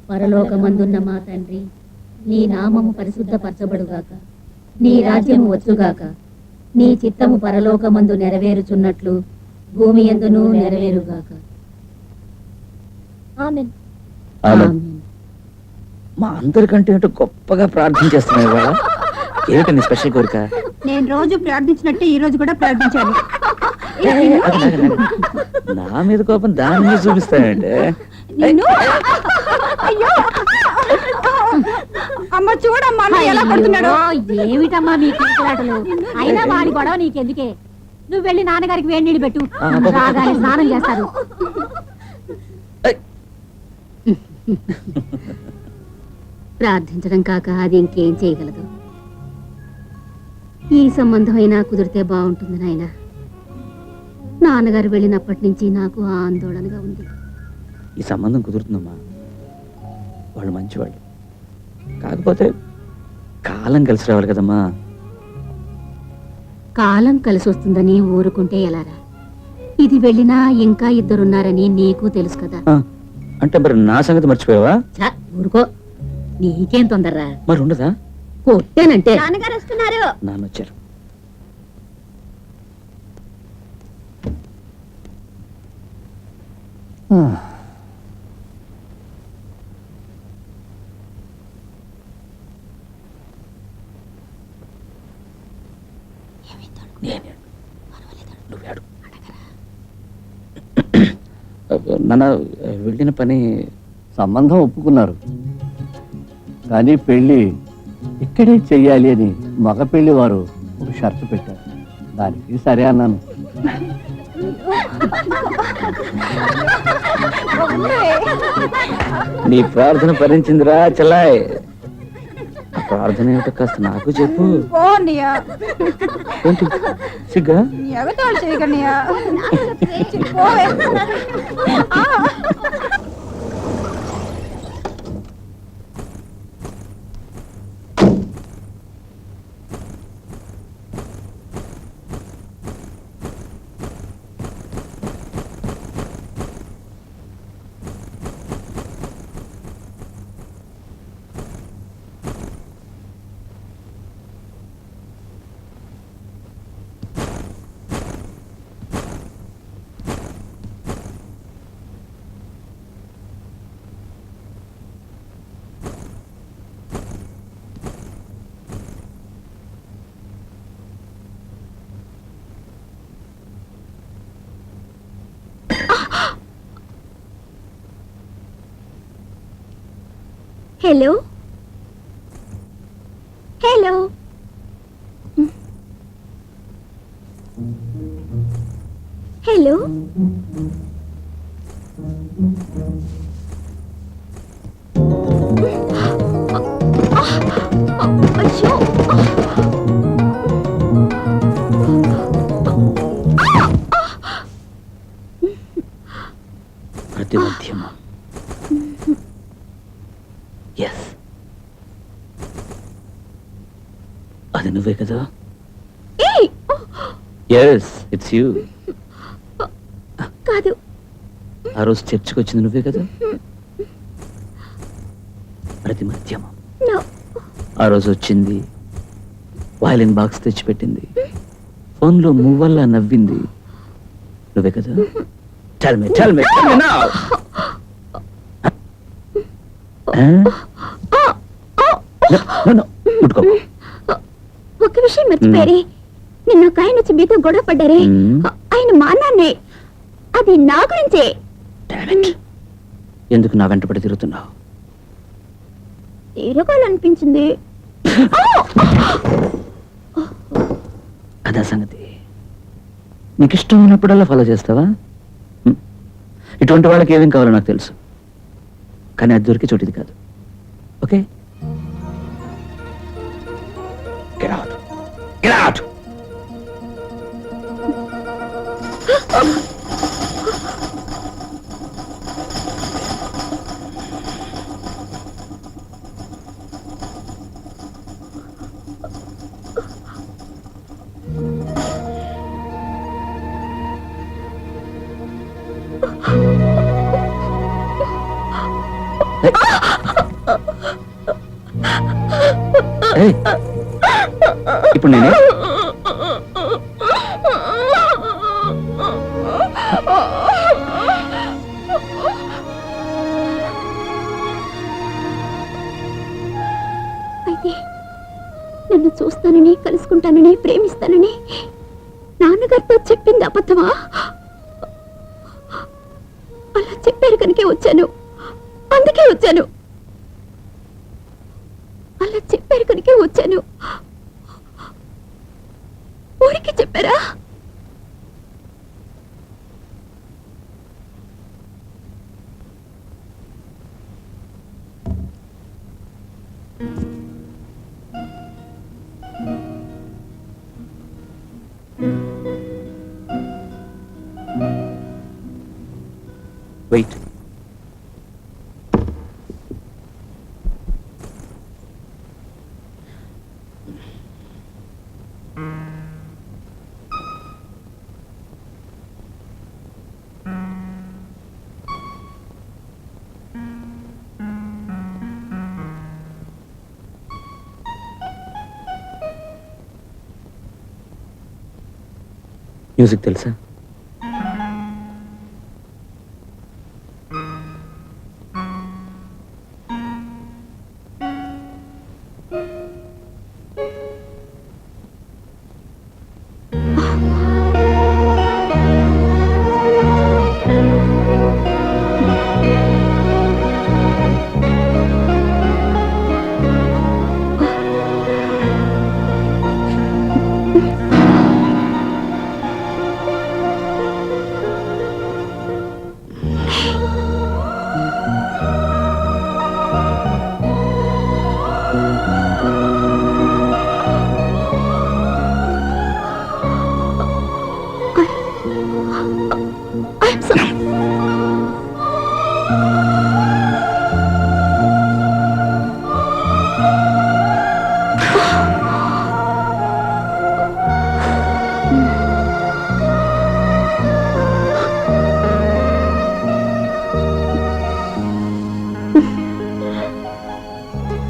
పరలోకమందున్న మా తండ్రి, నీ నామము పరిశుద్ధపరచబడుగాక, నీ రాజ్యము వచ్చుగాక, నీ చిత్తము పరలోకమందు నెరవేరుచున్నట్లు భూమి యందును నెరవేరుగాక. ఆమేన్. ఆమేన్. మా అందరికంటే ఏంటో గొప్పగా ప్రార్థన చేస్తున్నాయి ఇవాళ. ఏమిటి నీ స్పెషల్ కోరిక? నేను రోజు ప్రార్థించినట్టు ఈ రోజు కూడా ప్రార్థించాను. నా మీద కోపం దాని మీద చూపిస్తానంటే అమ్మ చూడమ్మా అన్నయ్య ఎలా పడుతున్నాడు. ఏమిటమ్మా మీ కింకులాటలు? అయినా వాడి గొడవ నీకెందుకే? నువ్వు వెళ్ళి నాన్నగారికి వేడి నీళ్ళు పెట్టు, రాగానే స్నానం చేస్తారు. ప్రార్థించడం కాక అది ఇంకేం చేయగలదు. ఈ సంబంధమైనా కుదిరితే బాగుంటుంది నాయన. నాన్నగారు వెళ్ళినప్పటి నుంచి నాకు ఆందోళనగా ఉంది. ఈ సంబంధం కుదురుతుందమ్మా. వాళ్ళు మంచివాళ్ళు, కాకపోతే కాలం కలిసి రావాలి కదమ్మా. కాలం కలిసి వస్తుందని ఊరుకుంటే ఎలారా? ఇది వెళ్ళినా ఇంకా ఇద్దరున్నారని నీకు తెలుసు కదా. అంటే మరి నా సంగతి మర్చిపోయావా? ఊరుకో, నీకేం తొందరరా? మరి ఉండదా? కొట్టేనంటే. నాన్నగారు వస్తున్నారు. నాన్న వచ్చారు. నాన్న వెళ్ళిన పని సంబంధం ఒప్పుకున్నారు, కానీ పెళ్లి ఇక్కడే చెయ్యాలి అని మగ పెళ్లి వారు ఒక షరతు పెట్టారు. దానికి సరే అన్నాను. నీ ప్రార్థన ఫలించిందిరా చెల్లాయ్. ప్రార్థన ఏమిటో కాస్త నాకు చెప్పు. ఏంటి సిగ్గా? హలో హలో హలో అయ్యో ప్రతిమధ్యమం. ఎస్, అది నువ్వే కదా? Yes, it's you. కాదు, ఆ రోజు చర్చికి వచ్చింది నువ్వే కదా? ప్రతిమధ్యమం. ఆ రోజు వచ్చింది, వయలిన్ బాక్స్ తెచ్చిపెట్టింది, ఫోన్లో మువ్వల్లా నవ్వింది నువ్వే కదా? Tell me now. No, ముట్టుకో. ఒక విషయం మర్చిపోయారే, నిన్న ఒక ఆయన వచ్చి మీతో గొడవ పడ్డారే, ఆయన మా నాన్నే. అది నా గురించే. ఎందుకు నా వెంటపడి తిరుగుతున్నావు? తిరగాలనిపించింది. అదా సంగతి. నీకు ఇష్టం ఉన్నప్పుడల్లా ఫాలో చేస్తావా? ఇటువంటి వాళ్ళకి ఏమేం కావాలో నాకు తెలుసు, కానీ అది దొరికే చోటిది కాదు. Okay, get out. Get out. ఏయ్, ఇప్పుడు నేనే అయితే నన్ను చూస్తానని కలుసుకుంటానని ప్రేమిస్తానని నాన్నగారితో చెప్పింది అబద్ధమా? అలా చెప్పారు కనుకే వచ్చాను, అందుకే వచ్చాను. అలా చెప్పారు కనుకే వచ్చాను. ఊరికి చెప్పారా? వెయిట్. మ్యూజిక్ తెలుసా?